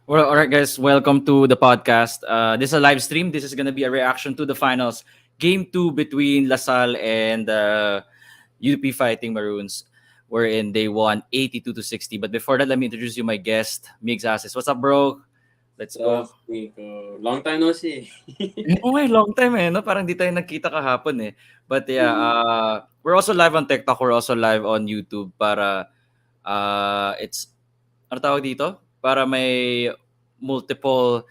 Well, all right, guys, welcome to the podcast. This is a live stream. This is going to be a reaction to the finals, Game 2 between LaSalle and UP Fighting Maroons, wherein they won 82-60. But before that, let me introduce you my guest, Migs Asis. What's up, bro? Let's go. Nico? Long time no see. Oo nga, long time no? Parang di tayo nagkita kahapon But yeah, we're also live on TikTok. We're also live on YouTube para it's ano tawag dito? Para may multiple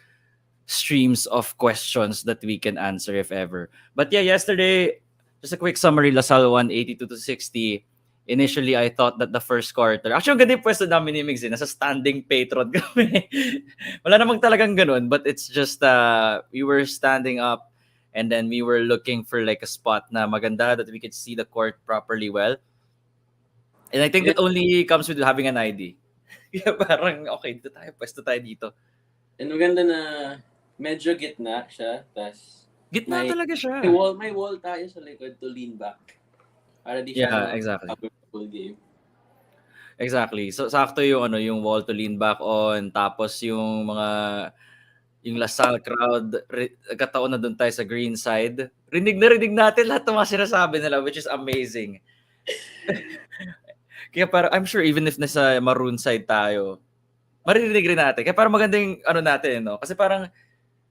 streams of questions that we can answer if ever. But yeah, yesterday, just a quick summary, LaSalle won 82-60. Initially, I thought that the first quarter, actually, ang ganda yung pwesto namin ni Migs nasa standing patron kami. Wala namang talagang ganun, but it's just, we were standing up and then we were looking for like a spot na maganda that we could see the court properly well. And I think Yeah. that only comes with having an ID. Kaya parang, okay, pwesto tayo dito. And maganda na medyo gitna siya. Tas Gitna talaga siya. may wall tayo sa likod to lean back. Para di siya Yeah, exactly. full game. Exactly. So sakto yung yung wall to lean back on, tapos yung LaSalle crowd, nagkataon na doon tayo sa green side. Rinig na rinig natin lahat ng mga sinasabi nila, which is amazing. Kaya para I'm sure even if nasa maroon side tayo, maririnig rin natin. Kaya parang maganda yung natin, no? Kasi parang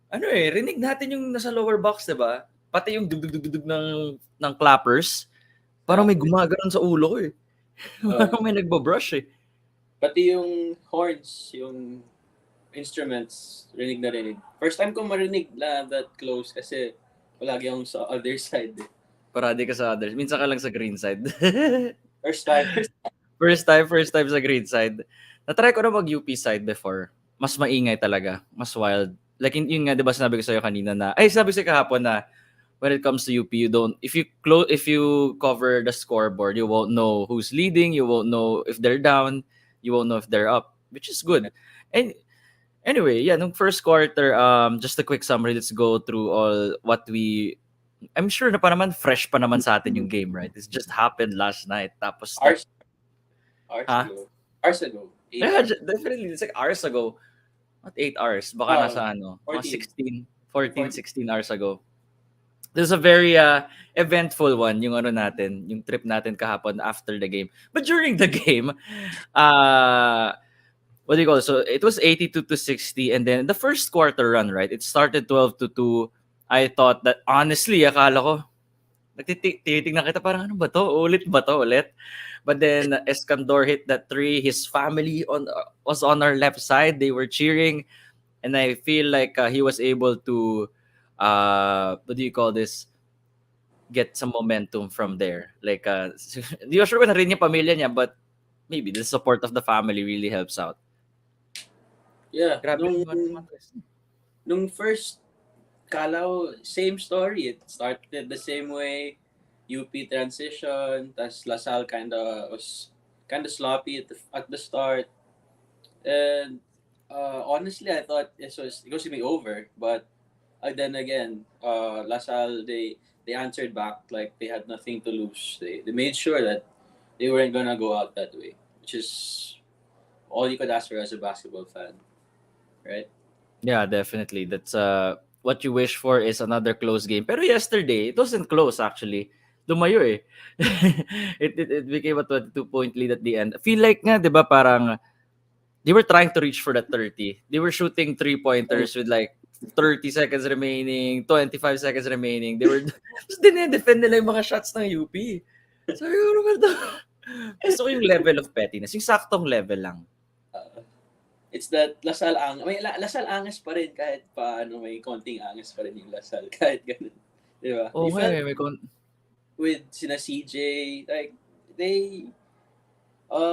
rinig natin yung nasa lower box, 'di ba? Pati yung dugdug ng clappers. Parang may gumagano'n sa ulo ko Parang may nagbo-brush Pati yung horns, yung instruments, rinig na rinig. First time ko marinig na that close kasi palagi akong sa other side. Parati ka sa others. Minsan ka lang sa green side. First time. First time sa green side. Na-try ko na mag-UP side before. Mas maingay talaga. Mas wild. Like yun nga, 'di ba sinabi ko sa'yo kanina na, sabi ko sa'yo kahapon na when it comes to UP, you don't, if you cover the scoreboard, you won't know who's leading, you won't know if they're down, you won't know if they're up, which is good. And anyway, yeah, nung first quarter, just a quick summary, let's go through all what I'm sure na pa naman fresh pa naman sa atin yung game, right? It just happened last night. Tapos Hours Ha? ago. Hours ago. 8 yeah, hours. definitely. It's like hours ago. Not 8 hours. Baka nasa mga 16, 14, 16 hours ago. This is a very eventful one, yung natin, yung trip natin kahapon after the game. But during the game, what do you call it? So it was 82-60, and then the first quarter run, right? It started 12-2. I thought that, honestly, akala ko, titignan kita parang ano ba to? Ulit ba to? Ulit? But then Escandor hit that three. His family was on our left side. They were cheering. And I feel like he was able to, what do you call this? Get some momentum from there. Like, hindi ko sure kung narinig yung pamilya niya, but maybe the support of the family really helps out. Yeah. Grabe Nung first Kalaw, same story. It started the same way. UP transition, tas LaSalle was kind of sloppy at the start. And honestly, I thought it was going to be over. But then again, LaSalle, they answered back like they had nothing to lose. They made sure that they weren't gonna go out that way, which is all you could ask for as a basketball fan, right? Yeah, definitely. That's what you wish for is another close game. Pero yesterday, it wasn't close actually. Lumayo it became a 22-point lead at the end. I feel like nga, 'di ba, parang they were trying to reach for that 30. They were shooting 3-pointers with like 30 seconds remaining, 25 seconds remaining. They were just dinedefend nila yung mga shots ng UP. Sabi ko, ano ba ito? Gusto ko yung level of pettiness. Yung saktong level lang. It's that LaSalle LaSalle angas pa rin kahit paano, may konting angas pa rin yung LaSalle kahit ganun. Di ba? Oo nga with sina CJ, like, they,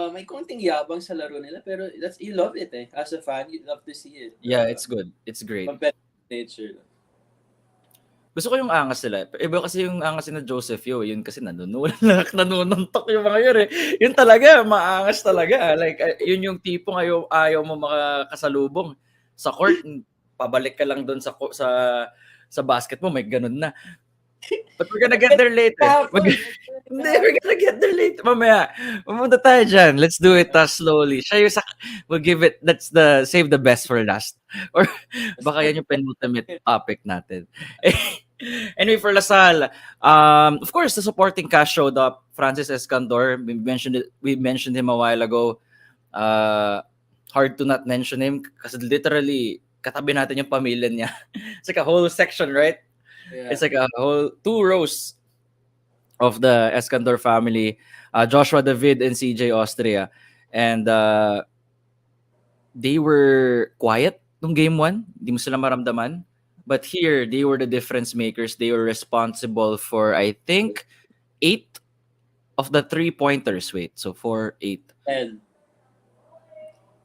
may konting yabang sa laro nila, pero you love it As a fan, you love to see it. Yeah, it's good. It's great. Competitive nature. Gusto ko yung angas nila. Iba kasi yung angas na Joseph yun kasi nanununtok yung mga yun Yun talaga, maangas talaga. Like, yun yung tipong ayaw mo makakasalubong sa court. Pabalik ka lang doon sa basket mo, may ganun na. But we're gonna get there later. Kahapon. Hindi, we're gonna get there later. Mamaya, pumunta tayo dyan. Let's do it slowly. Siya yung we'll give it, that's save the best for last. Or baka yan yung penultimate topic natin. Anyway, for Lasal, of course, the supporting cast showed up. Francis Escandor, we mentioned him a while ago. Hard to not mention him kasi literally, katabi natin yung pamilya niya. It's like a whole section, right? Yeah. It's like a whole 2 rows of the Escandor family, Joshua David and CJ Austria. And they were quiet nung game 1. Hindi mo sila maramdaman. But here, they were the difference makers. They were responsible for, I think, 8 of the 3-pointers. Wait, so 4, 8. 10.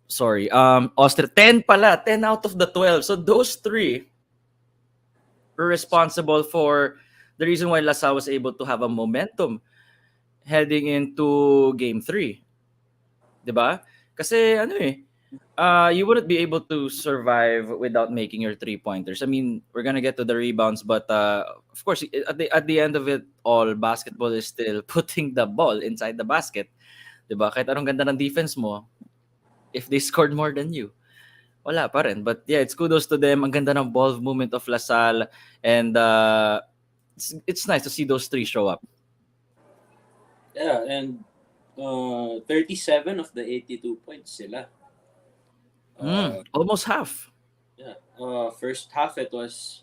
Sorry, Austria, 10 pala. 10 out of the 12. So those 3 were responsible for the reason why LaSalle was able to have a momentum heading into game 3. Diba? Kasi you wouldn't be able to survive without making your 3-pointers. I mean, we're gonna get to the rebounds, but of course, at the end of it all, basketball is still putting the ball inside the basket. Diba? Kahit anong ganda ng defense mo, if they scored more than you, wala pa rin. But yeah, it's kudos to them. Ang ganda ng ball movement of LaSalle. And it's nice to see those 3 show up. Yeah, and 37 of the 82 points sila. Almost half. Yeah. First half, it was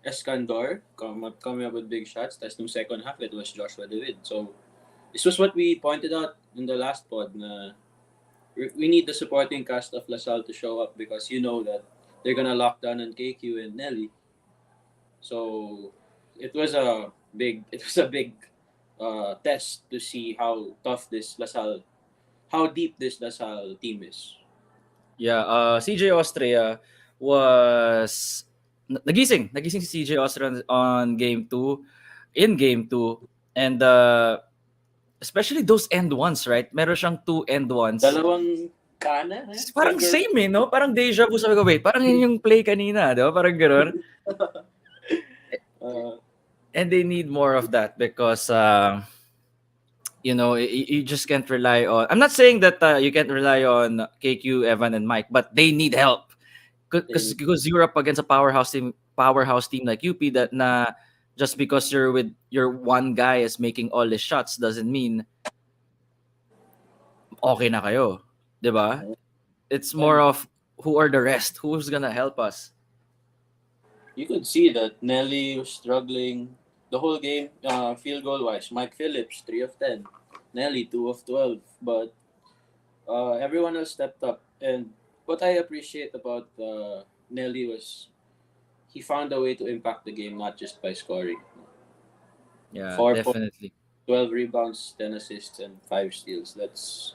Escandor coming up with big shots. Tapos nung second half, it was Joshua David. So, this was what we pointed out in the last pod na we need the supporting cast of LaSalle to show up because you know that they're gonna lock down on KQ and Nelly. So it was a big test to see how tough how deep this LaSalle team is. Yeah, CJ Austria was nagising si CJ Austria on game 2, and especially those end ones, right? Meron siyang 2 end ones. Dalawang kana. Parang same no? Parang deja vu. Sabi ko, wait, parang yun yung play kanina, di ba? Parang gano'n. And they need more of that because, you just can't rely on... I'm not saying that you can't rely on KQ, Evan, and Mike, but they need help. Because you're up against a powerhouse team like UP that na just because you're with your one guy is making all the shots doesn't mean okay na kayo. Diba? It's more of who are the rest? Who's gonna help us? You could see that Nelly was struggling the whole game, field goal wise. Mike Phillips, 3 of 10. Nelly, 2 of 12. But everyone else stepped up. And what I appreciate about Nelly was he found a way to impact the game, not just by scoring. Yeah, 4 definitely. 12 rebounds, 10 assists, and 5 steals. That's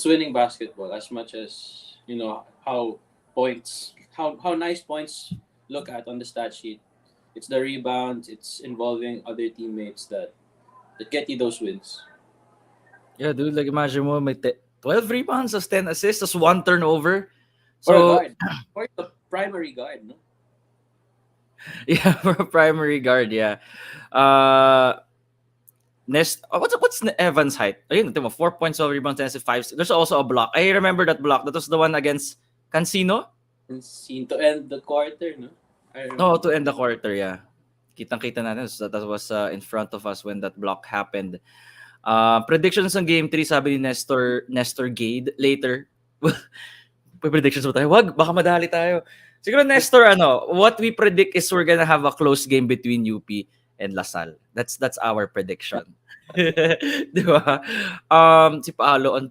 winning basketball. As much as how nice points look at on the stat sheet, it's the rebounds. It's involving other teammates that get you those wins. Yeah, dude. Like imagine mo may 12 rebounds, 10 assists, 1 turnover. For a So guard, for the primary guard, no? yeah, for a primary guard, yeah. What's Evan's height? Ayun, 4 points, 12 rebounds, 10 assists, 5. There's also a block. I remember that block. That was the one against Cancino. And seen to end the quarter, no? No, to end the quarter, yeah. Kitang-kita natin. So that was in front of us when that block happened. Predictions ng Game 3, sabi ni Nestor Gade later. Predictions mo tayo? Wag, baka madali tayo. Siguro, Nestor, what we predict is we're gonna have a close game between UP and LaSalle. That's our prediction. Di ba? Si Paolo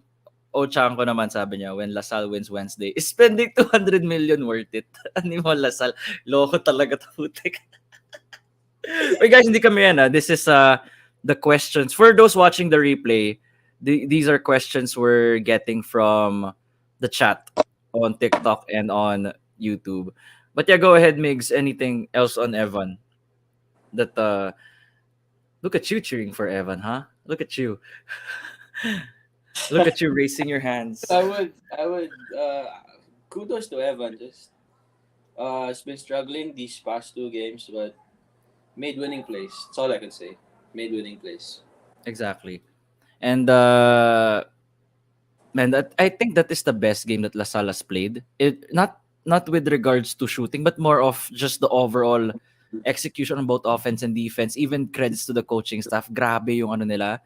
Ochanko naman sabi niya, when LaSalle wins Wednesday, is spending 200 million worth it. Ano mo, LaSalle? Loko talaga taputik. Wait guys, hindi kami yan. This is the questions. For those watching the replay, these are questions we're getting from the chat on TikTok and on YouTube. But yeah, go ahead, Migs. Anything else on Evan? That look at you cheering for Evan, huh? Look at you. Look at you raising your hands. I would kudos to Evan. Just has been struggling these past 2 games, but Made winning plays. That's all I can say. Made winning plays. Exactly. And man, I think that is the best game that LaSalle has played. It not with regards to shooting, but more of just the overall execution on both offense and defense. Even credits to the coaching staff. Grabe yung ano nila,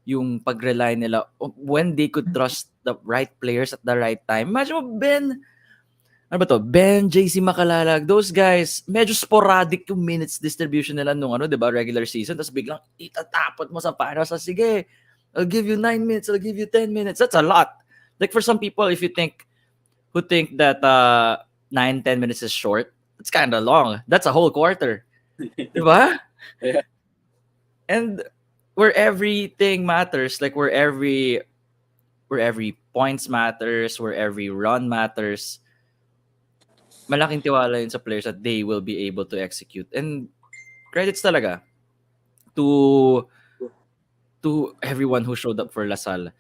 yung pag-rely nila when they could trust the right players at the right time. Imagine mo, ano ba to? Ben, JC Makalalag, those guys, medyo sporadic yung minutes distribution nila nung ano, 'di ba, regular season. Tapos biglang itatapot mo sa finals. So, sige, I'll give you 9 minutes, I'll give you 10 minutes. That's a lot. Like for some people, if you think who think that 9-10 minutes is short, it's kind of long. That's a whole quarter. 'Di ba? Yeah. And where everything matters, like where every points matters, where every run matters, malaking tiwala yun sa players that they will be able to execute. And credits talaga to everyone who showed up for LaSalle.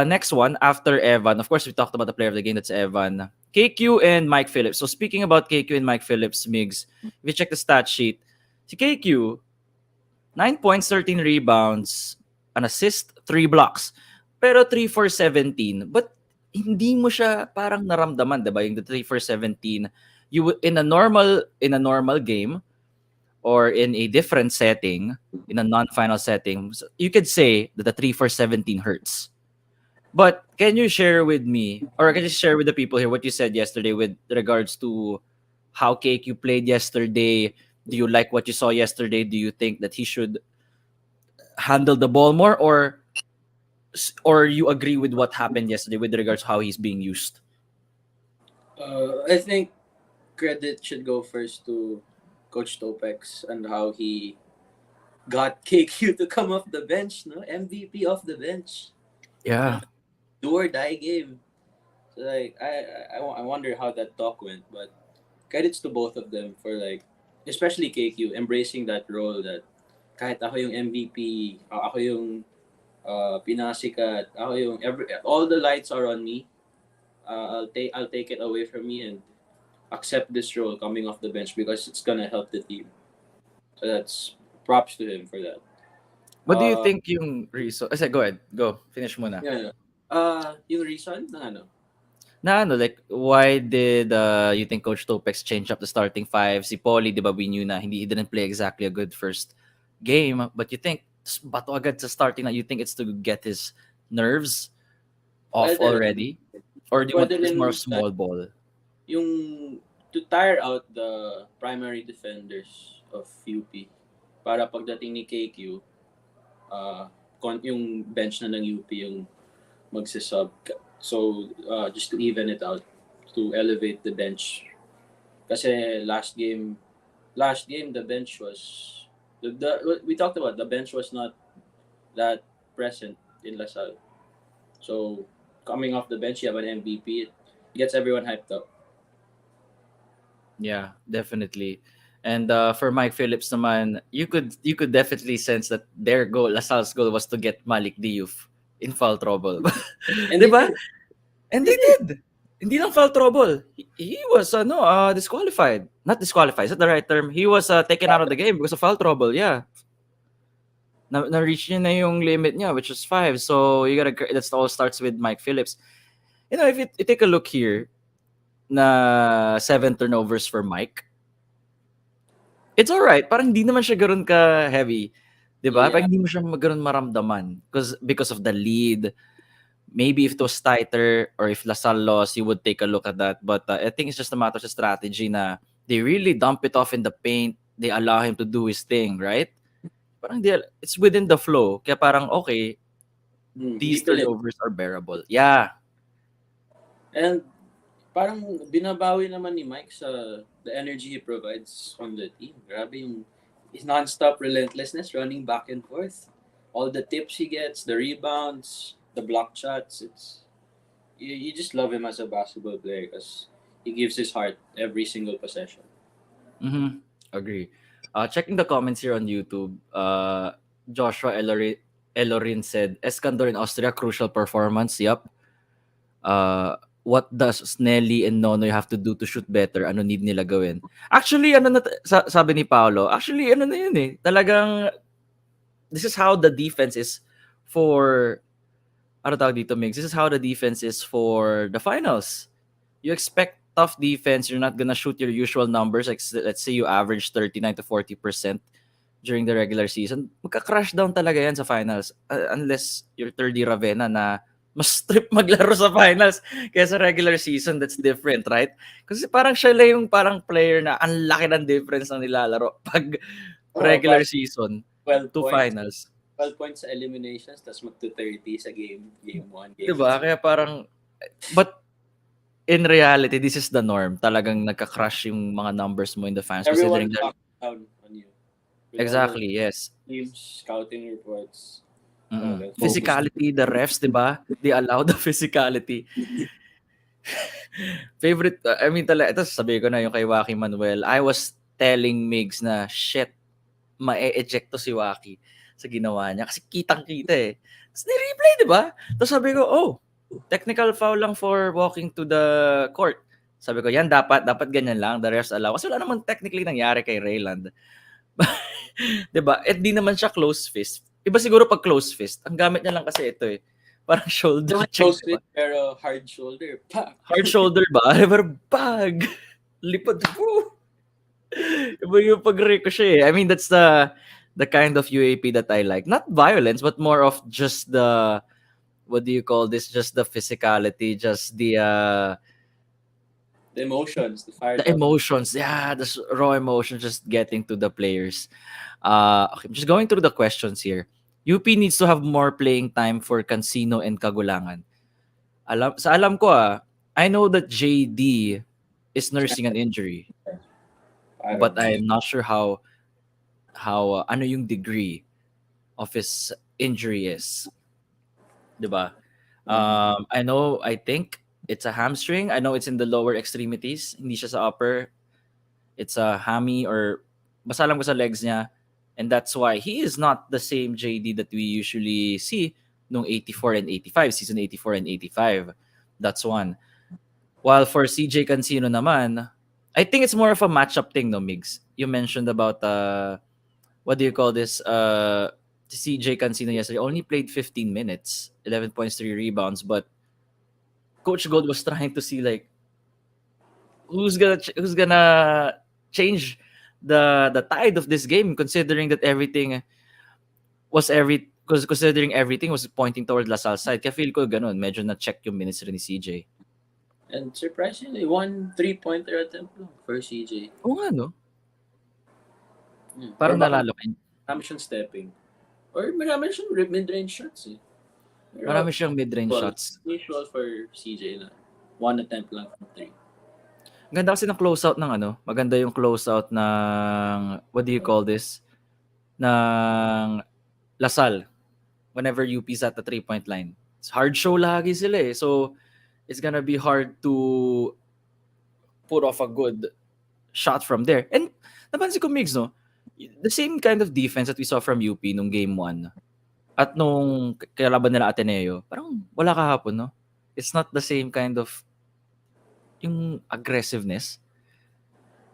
Next one, after Evan, of course, we talked about the player of the game, that's Evan. KQ and Mike Phillips. So speaking about KQ and Mike Phillips, Migs, if you check the stat sheet, si KQ, 9 points, 13 rebounds, an assist, 3 blocks. Pero 3 for 17. But hindi mo siya parang naramdaman, 'di ba? Yung the 3 for 17, in a normal game or in a different setting, in a non-final setting, you could say that the 3 for 17 hurts. But can you share with me, or can you share with the people here what you said yesterday with regards to how KQ played yesterday? Do you like what you saw yesterday? Do you think that he should handle the ball more, or you agree with what happened yesterday with regards to how he's being used? I think credit should go first to Coach Topex and how he got KQ to come off the bench, no? MVP off the bench. Yeah. Do or die game. So like I wonder how that talk went, but credits to both of them for like, especially KQ, embracing that role that kahit ako yung MVP, ako yung pinasikat, ako yung all the lights are on me. I'll take it away from me and accept this role coming off the bench because it's gonna help the team. So that's props to him for that. What do you think yung reason? Go ahead. Go. Finish muna. Yeah. Yung reason na ano? Like, why did you think Coach Topex change up the starting five? Si Paulie, di ba, we knew na he didn't play exactly a good first game. But you think, bato agad sa starting na, you think it's to get his nerves off already? Or do you want this more small ball? Yung to tire out the primary defenders of UP para pagdating ni KQ, yung bench na ng UP yung magsisub. So, just to even it out, to elevate the bench. Kasi last game, the bench was, we talked about, the bench was not that present in LaSalle. So, coming off the bench, you have an MVP, it gets everyone hyped up. Yeah, definitely. And for Mike Phillips naman, you could definitely sense that their goal, LaSalle's goal, was to get Malik Diouf in foul trouble. And diba? And they did. Hindi lang foul trouble. He was disqualified. Not disqualified, is that the right term? He was taken out of the game because of foul trouble, yeah. Na-reach niya na yung limit niya, which is 5. So that all starts with Mike Phillips. You know, if you take a look here, na 7 turnovers for Mike, it's alright. Parang hindi naman siya ganoon ka-heavy. Diba? Yeah. Parang hindi mo siya ganoon maramdaman. Because of the lead. Maybe if it was tighter or if LaSalle lost, you would take a look at that. But I think it's just a matter of strategy na they really dump it off in the paint. They allow him to do his thing, right? Parang it's within the flow. Kaya parang, okay, these turnovers are bearable. Yeah. And parang binabawi naman ni Mike sa the energy he provides on the team. Grabe yung his non-stop relentlessness running back and forth. All the tips he gets, the rebounds, the block shots, you just love him as a basketball player because he gives his heart every single possession. Mm-hmm. Agree. Checking the comments here on YouTube, Joshua Elorin said, Eskandar in Austria, crucial performance. Yup. what does Snelly and Nonoy have to do to shoot better? Ano need nila gawin? Actually, sabi ni Paolo, actually, ano na yun eh. Talagang, this is how the defense is for, ano tawag dito, Migs? This is how the defense is for the finals. You expect tough defense. You're not gonna shoot your usual numbers. Like, let's say you average 39 to 40% during the regular season. Magka-crash down talaga yan sa finals. Unless you're 30 Ravenna na mas strip maglaro sa finals kaya sa regular season. That's different, right? Kasi parang siya lang yung parang player na ang laki ng difference ng nilalaro pag regular season 12 to points. finals. 12 points sa eliminations, tapos mag-30 sa game 1, game Diba? 2. Kaya parang, but in reality, this is the norm. Talagang nagka-crush yung mga numbers mo in the finals. Everyone Considering talks down on you. exactly, yes. Teams, scouting reports. Physicality, the refs, diba? They allow the physicality. Favorite, I mean, ito sabi ko na yung kay Waki Manuel. I was telling Migs na, shit, ma-eject to si Waki sa ginawa niya. Kasi kitang-kita eh. Tapos ni-replay, diba? Tapos sabi ko, oh, technical foul lang for walking to the court. Sabi ko, yan dapat ganyan lang. The refs allow. Kasi wala naman technically nangyari kay Rayland. Diba? At di naman siya close fist. Iba siguro pag close fist. Ang gamit niya lang kasi ito eh. Parang shoulder check. Close fist, pero hard shoulder. Pak! Hard shoulder ba? Pero bag! Lipad. Woo! Iba yung pag-ricochet. I mean, that's the kind of UAP that I like. Not violence, but more of just the, what do you call this? Just the physicality, just the emotions, the emotions. Yeah, the raw emotions, just getting to the players. Okay, I'm just going through the questions here. UP needs to have more playing time for Cancino and Kagulangan. Alam ko I know that JD is nursing an injury. But I'm not sure how ano yung degree of his injury is. Diba? I think it's a hamstring. I know it's in the lower extremities. Hindi siya sa upper. It's a hammy or basta lang ko sa legs niya. And that's why he is not the same JD that we usually see nung 84 and 85, season 84 and 85. That's one. While for CJ Cancino naman, I think it's more of a matchup thing, no, Migs? You mentioned about, what do you call this? CJ Cancino yesterday only played 15 minutes, 11 points, 3 rebounds, but Coach Gold was trying to see like who's gonna change the tide of this game, considering that considering everything was pointing toward LaSalle side. Kaya feel ko ganun, medyo na-check yung minutes rin ni CJ. And surprisingly, 1 3-pointer attempt for CJ. Oo nga, no? Parang nalalo ka. Marami siyang stepping. Or marami siyang mid-range shots eh. Marami siyang mid-range shots. Usual for CJ na 1 attempt lang from 3. Ganda kasi ng closeout ng maganda yung closeout ng, what do you call this? Ng LaSalle. Whenever UP's at the 3-point line. It's hard show lagi sila eh. So, it's gonna be hard to put off a good shot from there. And napansin ko, Migs, no? The same kind of defense that we saw from UP nung game 1 at nung kalaban nila Ateneo, parang wala kahapon, no? It's not the same kind of yung aggressiveness.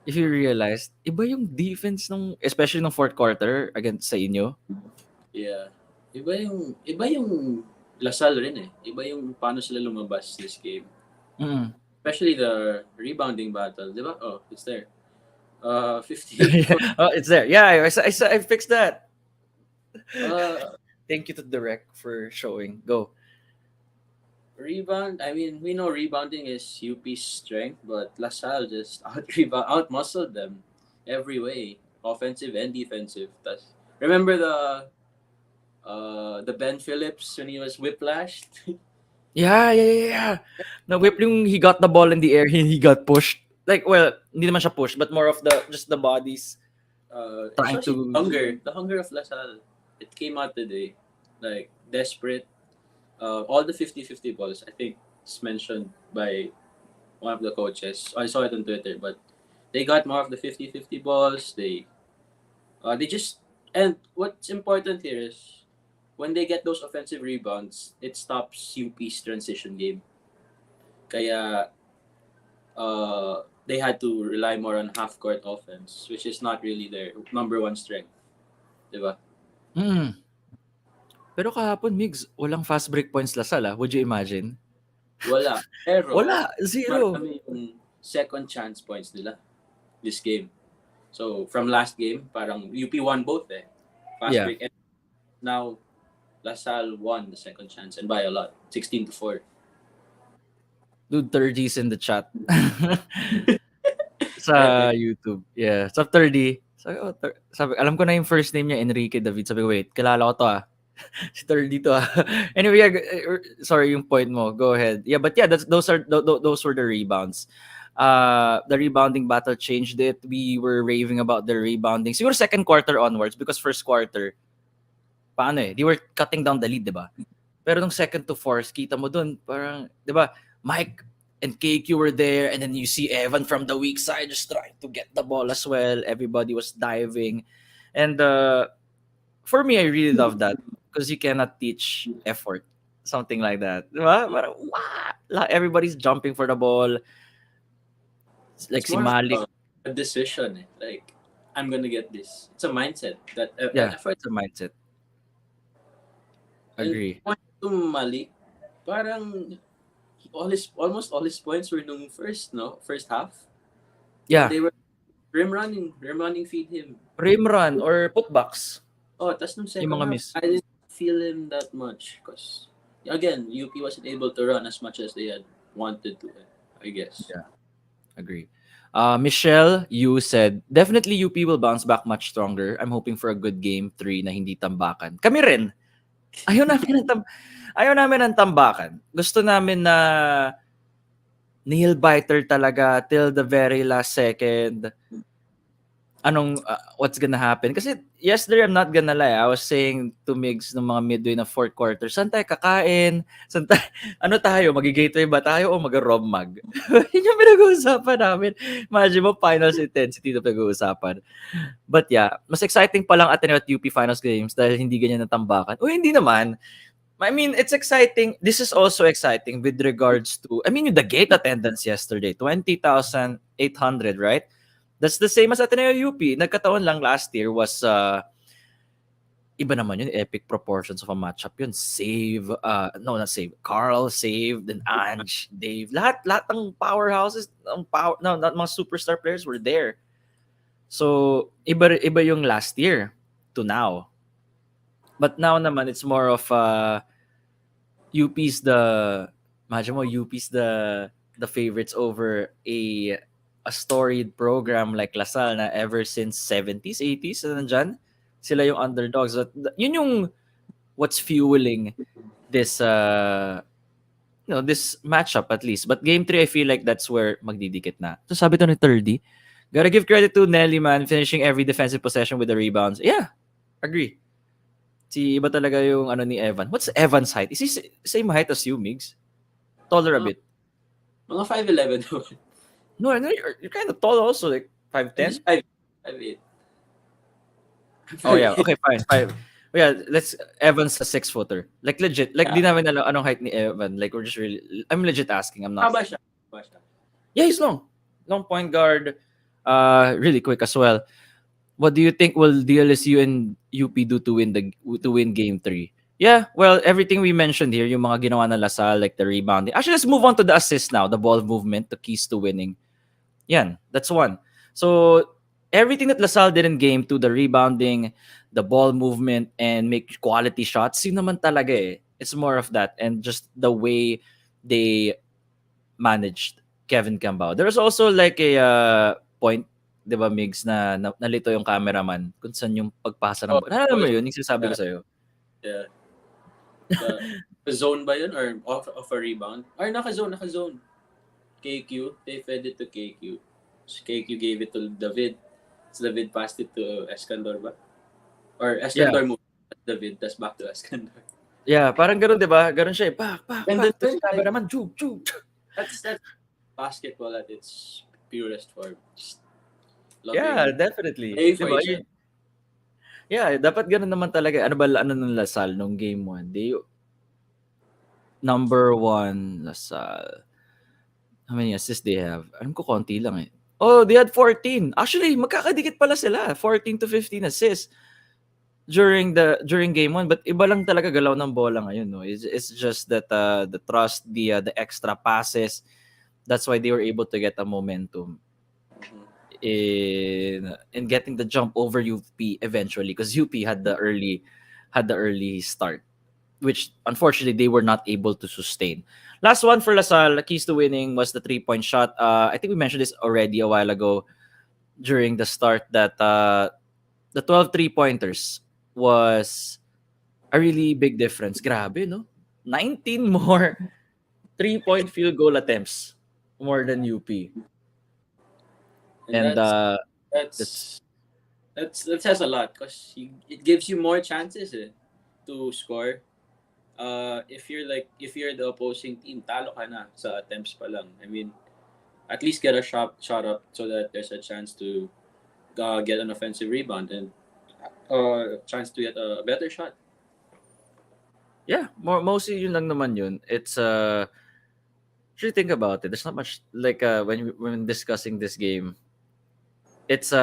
If you realize, iba yung defense nung, especially nung fourth quarter against sa inyo. Yeah. Iba yung LaSalle rin eh. Iba yung paano sila lumabas this game. Especially the rebounding battle. Di ba? Oh, it's there. 50. Oh, it's there. Yeah, I fixed that. Thank you to Direct for showing. Go. Rebound, I mean, we know rebounding is UP's strength, but LaSalle just out-muscled them every way, offensive and defensive. Remember the Ben Phillips when he was whiplashed? Yeah. Na whip yung he got the ball in the air, he got pushed. Like, well, hindi naman siya pushed, but more of just the bodies trying to... The hunger of LaSalle. It came out today. Like, desperate. All the 50-50 balls, I think it's mentioned by one of the coaches. I saw it on Twitter, but they got more of the 50-50 balls. They just, and what's important here is when they get those offensive rebounds, it stops UP's transition game. Kaya they had to rely more on half-court offense, which is not really their number one strength. Diba? Mm. Pero kahapon, Migs, walang fast break points Lasal, would you imagine? Wala. Pero, Wala, zero. marami yung second chance points nila this game. So, from last game, parang UP won both Fast Yeah. break. And now, LaSalle won the second chance and by a lot. 16-4. Dude, 30s in the chat. Sa YouTube. Yeah. Sa 30. Sabi, alam ko na yung first name niya, Enrique David. Sabi ko, wait, kilala ko to si 30 to Anyway, yeah, sorry yung point mo. Go ahead. Yeah, but yeah, those were the rebounds. The rebounding battle changed it. We were raving about the rebounding. Siguro second quarter onwards because first quarter, they were cutting down the lead, di ba? Pero nung second to fourth, kita mo dun, parang, di ba, Mike and KQ were there, and then you see Evan from the weak side just trying to get the ball as well. Everybody was diving. And for me, I really love that because you cannot teach effort. Something like that. Di ba? Parang, everybody's jumping for the ball. Like it's si Malik. a decision. Like, I'm gonna get this. It's a mindset. That effort. It's a mindset. Agree. And to Malik, parang almost all his points were nung first half. Yeah. And they were rim running feed him. Rim run or putbacks. Oh, tas nung second half, I didn't feel him that much because again, UP wasn't able to run as much as they had wanted to, I guess. Yeah. Agree. Michelle, you said, definitely UP will bounce back much stronger. I'm hoping for a good game 3 na hindi tambakan. Kami rin. Ayaw namin ng tambakan. Gusto namin na nail biter talaga till the very last second. What's gonna happen? Kasi yesterday, I'm not gonna lie, I was saying to Migs nung mga midway na fourth quarter, saan tayo kakain? Tayo? Magi-gateway ba tayo o mag-rob mag? Yun yung pinag-uusapan namin. Imagine mo, finals intensity na pinag-uusapan. But yeah, mas exciting pa lang Ateneo at UP finals games dahil hindi ganyan natambakan. O hindi naman. I mean, it's exciting. This is also exciting with regards to, the gate attendance yesterday, 20,800, right? That's the same as Ateneo UP. Nagkataon lang last year was iba naman yun, epic proportions of a matchup yun. Not save. Carl saved, then Ange, Dave. Lahat ng powerhouses, not mga superstar players were there. So, iba yung last year to now. But now naman, it's more of UP's the favorites over a storied program like LaSalle na ever since 70s, 80s, nandyan, sila yung underdogs. Yun yung what's fueling this this matchup at least. But game 3, I feel like that's where magdidikit na. So sabi to ni 30, gotta give credit to Nelly, man, finishing every defensive possession with the rebounds. Yeah, agree. Iba talaga yung ni Evan. What's Evan's height? Is he same height as you, Migs? Taller a bit? Mga 5'11". No, you're kind of tall also, like 5'10". 5'8". Oh yeah, okay, fine. 5. Yeah, Evan's a 6-footer. Like legit. Like di namin alam anong height ni Evan. Like we're just really, I'm legit asking. I'm not. Haba siya. Yeah, he's long. Long point guard. Really quick as well. What do you think will DLSU and UP do to win game 3? Yeah, well, everything we mentioned here, yung mga ginawa na LaSalle, like the rebounding. Actually, let's move on to the assist now, the ball movement, the keys to winning. Yan, that's one. So, everything that LaSalle did in game 2, the rebounding, the ball movement, and make quality shots, yun naman talaga eh. It's more of that, and just the way they managed Kevin Cambao. There was also like a point, di ba, Migs, na nalito yung cameraman kung saan yung pagpasa ng ball. Alam mo yun, yung sinasabi ko sa'yo. Yeah. Zone ba yun or off a rebound? Or naka-zone. KQ, they fed it to KQ. So KQ gave it to David. So David passed it to Escandor ba? Or Escandor moved David, tas back to Escandor. Yeah, parang gano'n, di ba? Gano'n siya eh. Pak. Tapos cameraman, chug. That's basketball at its purest form. Yeah, definitely. Diba? Yeah, dapat gano'n naman talaga. Ano ng LaSalle nung game 1? Number 1, LaSalle. How many assists they have? Alam ko konti lang eh. Oh, they had 14. Actually, magkakadikit pala sila. 14 to 15 assists during game 1, but iba lang talaga galaw ng bola ngayon, no. It's just that the trust, the extra passes, that's why they were able to get a momentum in getting the jump over UP eventually, because UP had the early start, which unfortunately they were not able to sustain. Last one for LaSalle, keys to winning was the 3-point shot. I think we mentioned this already a while ago during the start that the 12 3-pointers was a really big difference. Grabe, no? 19 more 3-point field goal attempts more than UP. And And that's that's that says a lot because it gives you more chances to score. If you're the opposing team, talo ka na sa attempts pa lang. I mean, at least get a shot up so that there's a chance to get an offensive rebound and chance to get a better shot. yeah, mostly yun lang naman yun. It's if you think about it, there's not much like when discussing this game. It's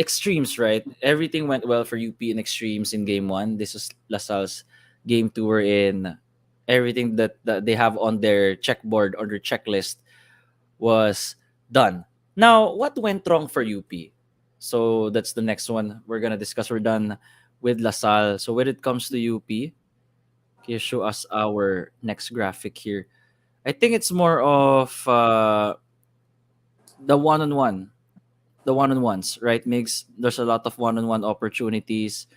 extremes, right? Everything went well for UP in extremes in game 1. This was LaSalle's game 2 we're in. Everything that they have on their checkboard or their checklist was done. Now, what went wrong for UP? So that's the next one we're gonna discuss. We're done with LaSalle. So when it comes to UP, can you show us our next graphic here? I think it's more of the one-on-one, the one-on-ones, right? Migs, there's a lot of one-on-one opportunities.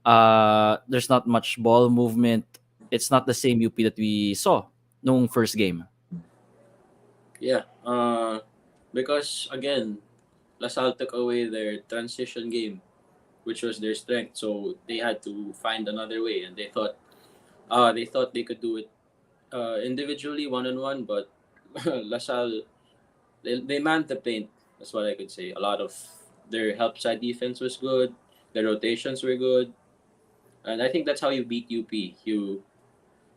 There's not much ball movement. It's not the same UP that we saw nung first game. Yeah. Because again, LaSalle took away their transition game, which was their strength. So they had to find another way, and they thought they could do it individually, one on one, but LaSalle they manned the paint. That's what I could say. A lot of their help side defense was good. Their rotations were good, and I think that's how you beat UP. You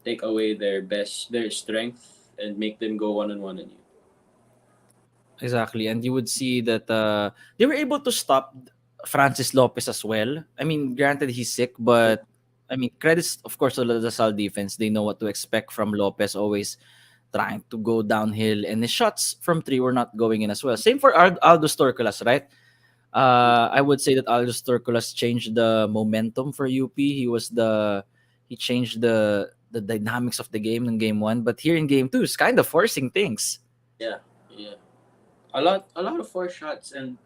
take away their strength, and make them go one on one on you. Exactly. And you would see that they were able to stop Francis Lopez as well. I mean, granted he's sick, but I mean, credits of course to the Salle defense. They know what to expect from Lopez, always trying to go downhill, and his shots from three were not going in as well. Same for Aldo Storcolas, right? I would say that Aldo Storcolas changed the momentum for UP. He changed the dynamics of the game in game 1, but here in game 2, it's kind of forcing things. Yeah, yeah. A lot of four shots, and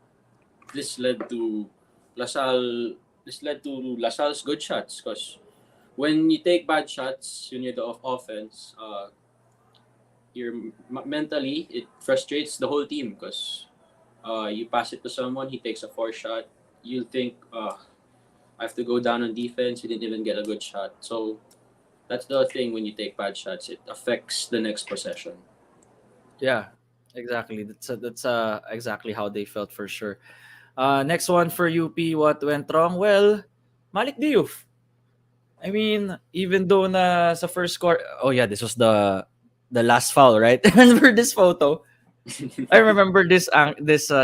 this led to LaSalle. This led to LaSalle's good shots because when you take bad shots, when you're the offense, mentally it frustrates the whole team because you pass it to someone, he takes a four shot, you think, I have to go down on defense. He didn't even get a good shot. So that's the thing when you take bad shots, it affects the next possession. Yeah, exactly. That's exactly how they felt for sure. Next one for UP, what went wrong? Well, Malik Diouf. I mean, even though na sa first score, oh yeah, this was the last foul, right? Remember this photo? I remember this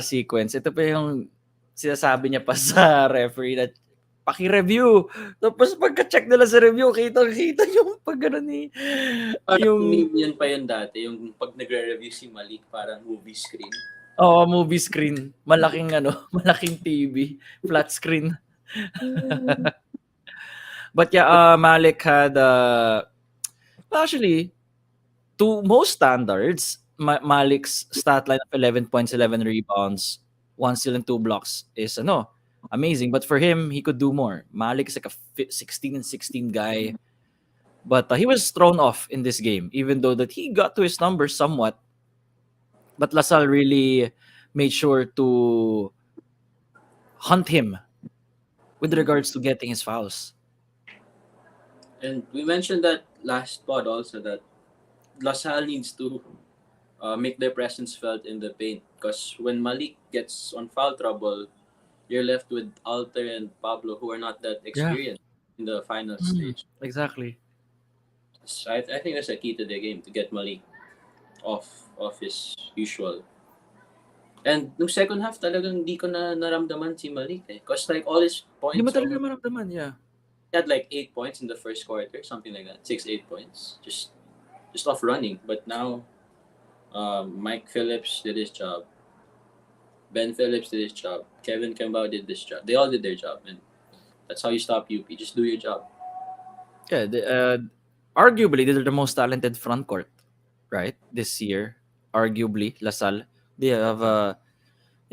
sequence. Ito pa yung sinasabi niya pa sa referee na paki-review. Tapos pagka-check nila sa review, kita yung pag gano'n ni Parang yung yun pa yun dati, yung pag nagre-review si Malik, parang movie screen. movie screen. Malaking malaking TV, flat screen. But yeah, Malik had actually, to most standards, Malik's stat line of 11 points, 11 rebounds, 1 steal and 2 blocks is amazing. But for him, he could do more. Malik is like a 16 and 16 guy. But he was thrown off in this game, even though that he got to his numbers somewhat. But LaSalle really made sure to hunt him with regards to getting his fouls. And we mentioned that last pod also that LaSalle needs to make their presence felt in the paint because when Malik gets on foul trouble, you're left with Alter and Pablo who are not that Yeah. experienced in the final stage. Exactly. So I think that's a key to the game to get Malik. off his usual. And nung second half talagang di ko na naramdaman si Malik eh. Cause like all his Hindi mo points talaga over, maramdaman, yeah. he had like 8 points in the first quarter, something like that. 6, 8 points. Just off running. But now Mike Phillips did his job. Ben Phillips did his job. Kevin Kembao did this job. They all did their job, and that's how you stop UP. Just do your job. Yeah, arguably they're the most talented front court, right? This year, arguably LaSalle. They have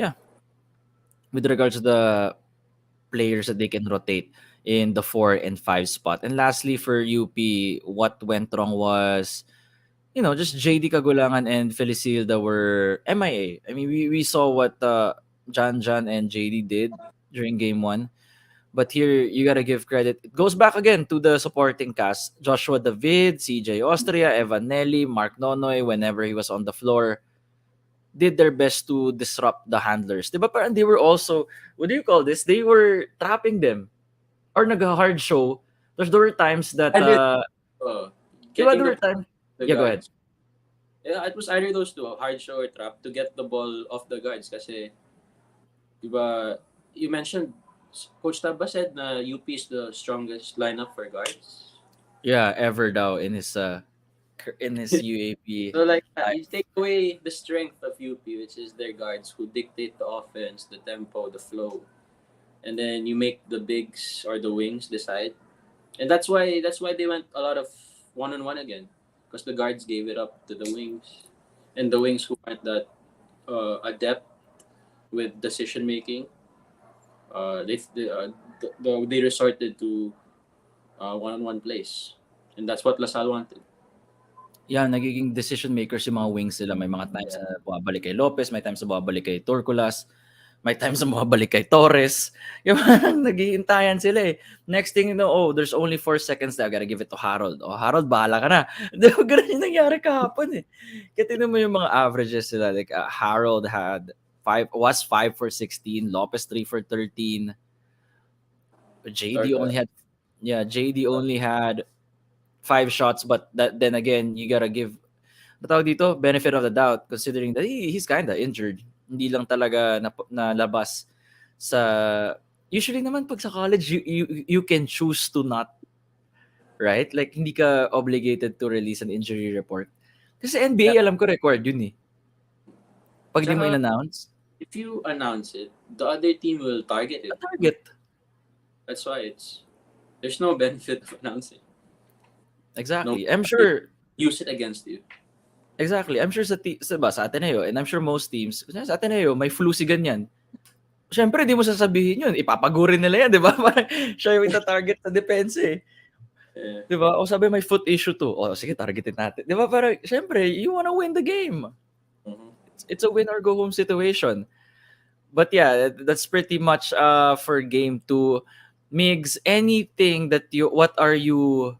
yeah, with regards to the players that they can rotate in the 4 and 5 spot. And lastly, for UP, what went wrong was, just JD Kagulangan and Felicilda were MIA. I mean, we saw what John and JD did during game one. But here, you gotta give credit. It goes back again to the supporting cast. Joshua David, CJ Austria, Evan Nelly, Mark Nonoy, whenever he was on the floor, did their best to disrupt the handlers. Diba parang they were also, what do you call this? They were trapping them. Or nag-hard show. There were times that, And then diba getting there were the times, the yeah, go ahead. guards. Yeah, it was either those two, hard show or trap, to get the ball off the guards. Kasi, diba, you mentioned, Coach Taba said na UP is the strongest lineup for guards. Yeah, ever daw in his UAP So like life. you take away the strength of UP, which is their guards who dictate the offense, the tempo, the flow, and then you make the bigs or the wings decide. And that's why they went a lot of one on one again, because the guards gave it up to the wings, and the wings who aren't that adept with decision making, they resorted to one on one plays, and that's what LaSalle wanted. Yeah, nagiging decision makers yung mga wings nila. May mga times Yeah. na bumabalik kay Lopez, may times na bumabalik kay Torculas, may times na bumabalik kay Torres. Yung parang naghihintayan sila eh. Next thing you know, oh, there's only 4 seconds na, I gotta give it to Harold. Oh, Harold, bahala ka na. Di ba, ganun yung nangyari kahapon eh. Kaya tingnan mo yung mga averages sila. Like, Harold was 5 for 16, Lopez 3 for 13, JD Torca. only had, yeah, JD only had 5 shots, but then again, you gotta give tawag dito, benefit of the doubt considering that he's kind of injured. Hindi lang talaga nalabas sa usually naman pag sa college you can choose to not, right? Like hindi ka obligated to release an injury report. Kasi NBA alam ko required yun eh. Pag di mo Tsaka, in-announce, if you announce it, the other team will target a it. target. That's why there's no benefit of announcing. No, Exactly. I'm sure use it against you. Exactly. I'm sure sa Ateneo, and I'm sure most teams, sa Ateneo, may flu si ganyan. Siyempre, di mo sasabihin yun. Ipapagurin nila yan, di ba? Parang siya yung ita-target sa depensa eh. Yeah. Di ba? O sabi may foot issue to. O sige, targetin natin. Di ba? Parang, siyempre, you wanna win the game. Mhm. It's a win or go home situation. But yeah, that's pretty much for game 2. Migs, anything that what are you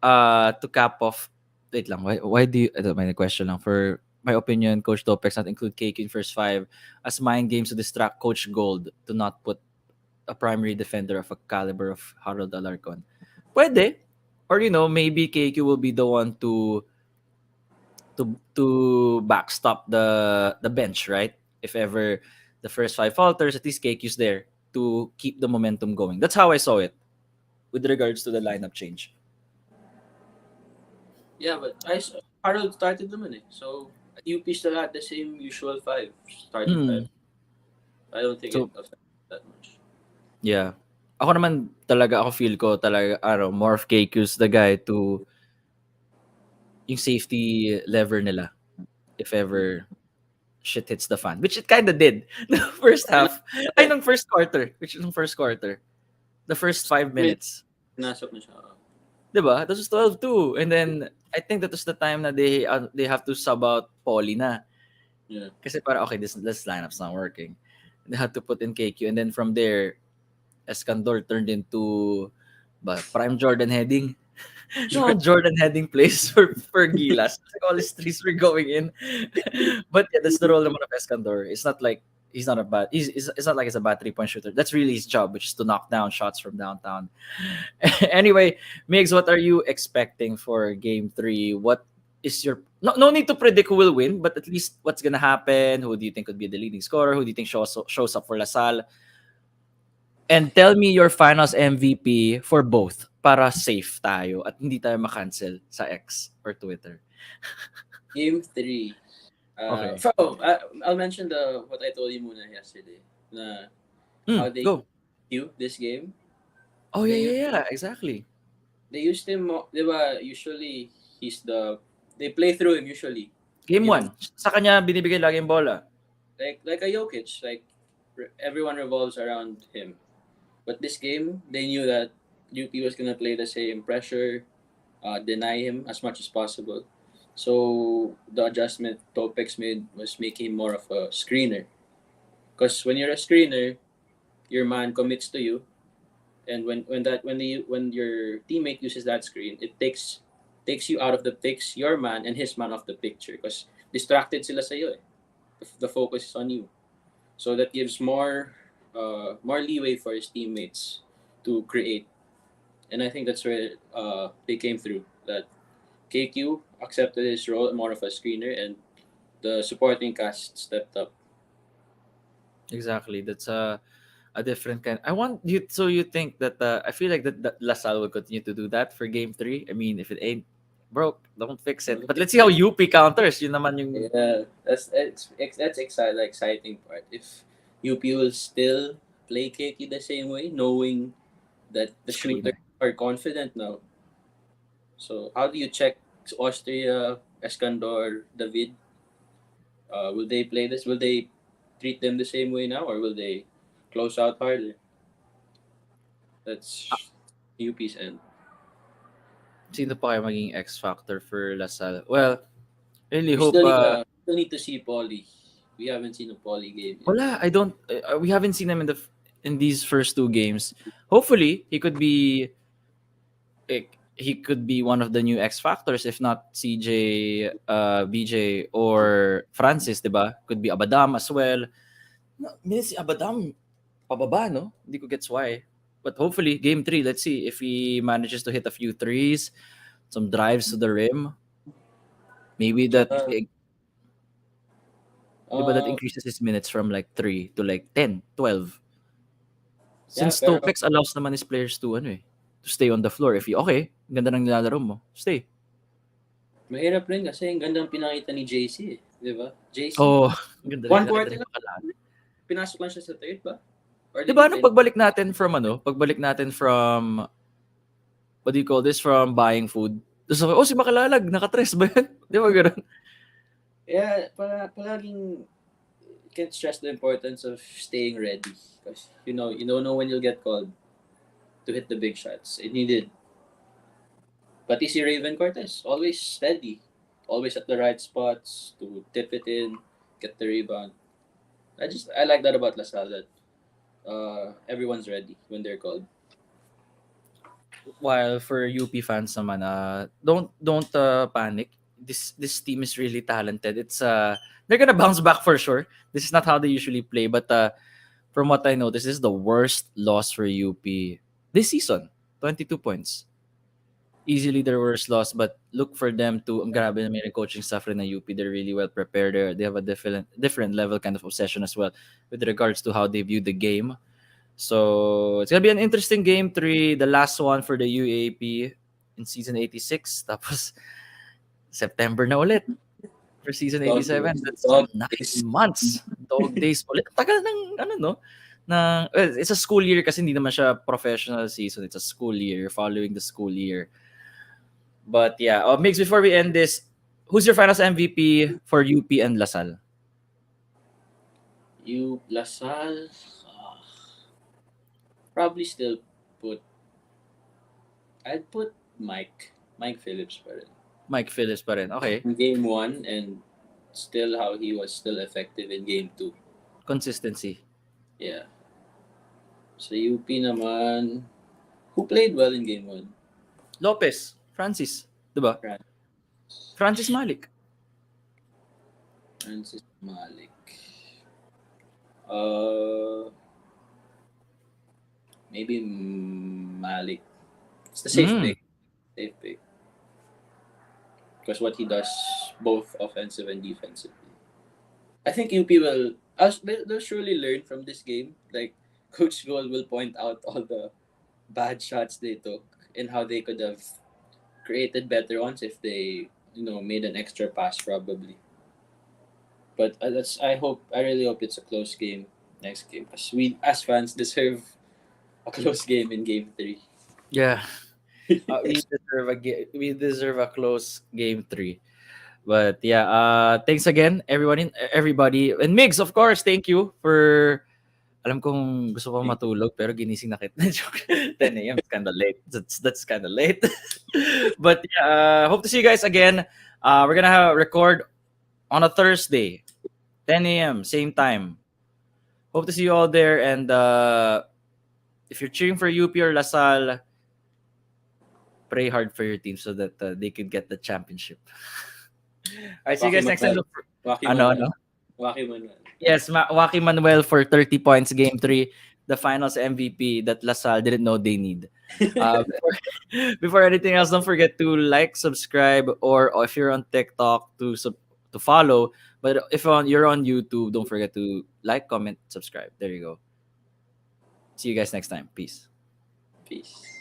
to cap off? Wait lang, why do you, ito, may question lang. For my opinion, Coach Topex not include Cake in first 5 as mind games to distract Coach Gold to not put a primary defender of a caliber of Harold Alarcon. Pwede. Or maybe KQ will be the one to backstop the bench, right? If ever the first 5 falters, at least KQ's there to keep the momentum going. That's how I saw it with regards to the lineup change. Yeah, but Harold started naman eh. So UP still had the same usual starting five. I don't think it affected that much. Yeah. Ako naman talaga, ako feel ko talaga, more of KQ's the guy to yung safety lever nila if ever shit hits the fan. Which it kinda did. The first half. Ay, nung first quarter. The first 5 minutes. Pinasok na siya. Diba? That was 12-2. And then, I think that was the time na they have to sub out Paulie na. Yeah. Kasi para, okay, this lineup's not working. They had to put in KQ. And then from there, Escandor turned into prime Jordan heading. No, Jordan heading plays for Gilas. Like all his threes were going in. But yeah, that's the role naman of Escandor. It's not like he's not a bad. It's not like he's a bad 3-point shooter. That's really his job, which is to knock down shots from downtown. Anyway, Migs, what are you expecting for Game 3? What is your no need to predict who will win, but at least what's gonna happen? Who do you think could be the leading scorer? Who do you think shows up for LaSalle? And tell me your finals MVP for both para safe tayo at hindi tayo ma-cancel sa X or Twitter. Game 3. Okay. I'll mention what I told you muna yesterday. Na how they Go. view this game. Oh, They yeah, exactly. They used him, diba, usually they play through him usually. Game Give 1, sa kanya binibigay lagi yung bola. Like a Jokic, like everyone revolves around him. But this game, they knew that UP was gonna play the same pressure, deny him as much as possible. So the adjustment Topex made was make him more of a screener. Because when you're a screener, your man commits to you, and when your teammate uses that screen, it takes your man and his man off the picture because distracted sila sa iyo. The focus is on you, so that gives more leeway for his teammates to create, and I think that's where they came through. That KQ accepted his role more of a screener, and the supporting cast stepped up. Exactly. That's a different kind. I want you. So you think that I feel like that LaSalle will continue to do that for game 3. I mean, if it ain't broke, don't fix it. But let's see how UP counters. Yun naman yung Yeah, that's the exciting part. If UP will still play KQ the same way, knowing that the shooters screener. are confident now. So how do you check Austria, Eskandor, David? Will they play this? Will they treat them the same way now, or will they close out harder? That's UP's end. Sino pa kayo maging X factor for LaSalle? Well, really We hope. still need to see Poly. We haven't seen a Poly game yet. Wala. I don't. We haven't seen him in these first 2 games. Hopefully, he could be one of the new X factors, if not CJ, BJ, or Francis, diba? Could be Abadam as well. No, minutes si Abadam, pababa, no? Hindi ko gets why. But hopefully, game 3, let's see if he manages to hit a few threes, some drives to the rim. Maybe that, diba, that increases his minutes from like 3 to like 10, 12. Since pero Topex allows naman his players to stay on the floor. If you, okay, ganda ng nilalaro mo, stay. mahirap rin kasi ang gandang pinakita ni JC, di ba? JC. Oh, ganda rin. One quarter Nakita rin lang. makalala. Pinasok lang siya sa third ba? Or Di ba, pagbalik natin from, what do you call this, from buying food, tapos si Makalalag, nakatres ba yan? Di ba ganun? Yeah, palaging can't stress the importance of staying ready because you don't know when you'll get called to hit the big shots, and he did. But you see Raven Cortez always steady, always at the right spots to tip it in, get the rebound. I like that about LaSalle, that everyone's ready when they're called. While for UP fans naman, don't panic. This team is really talented. It's they're gonna bounce back for sure. This is not how they usually play, but from what I know, this is the worst loss for UP this season. 22 points. Easily their worst loss, but look for them to, ang grabe naman yung coaching staff rin na UP. They're really well prepared. They have a different level kind of obsession as well with regards to how they view the game. So it's gonna be an interesting game 3, the last one for the UAP in season 86. Tapos September na ulit for season 87. That's 9 months. Dog days ulit. Tagal ng it's a school year kasi hindi naman siya professional season. It's a school year. You're following the school year. But yeah, Migs, before we end this, who's your finals MVP for UP and LaSalle? LaSalle, probably still I'd put Mike Phillips pa rin. Mike Phillips pa rin. Okay. In game 1, and still how he was still effective in game 2. Consistency. Yeah. Sa UP naman, who played well in game 1? Lopez. Francis. Diba? Francis Malik. Maybe Malik. It's the safe pick. because what he does both offensive and defensively. I think UP will. They'll surely learn from this game. Like Coach Gold will point out all the bad shots they took and how they could have created better ones if they made an extra pass probably. But I really hope it's a close game next game because we as fans deserve a close game in game 3. Yeah. We deserve a close game 3. But yeah, thanks again everybody. And Migs, of course, thank you for alam kong gusto ko matulog pero ginising na kita. 10 a.m. It's kind of late. That's kind of late. But yeah, hope to see you guys again. We're gonna record on a Thursday, 10 a.m. same time. Hope to see you all there. And if you're cheering for UP or LaSalle, pray hard for your team so that they could get the championship. All right, see you guys next time. Ano? Waki Manuel. Yes, Waki Manuel for 30 points, game 3. The finals MVP that LaSalle didn't know they need. Before anything else, don't forget to like, subscribe, or if you're on TikTok, to follow. But if you're on YouTube, don't forget to like, comment, subscribe. There you go. See you guys next time. Peace. Peace.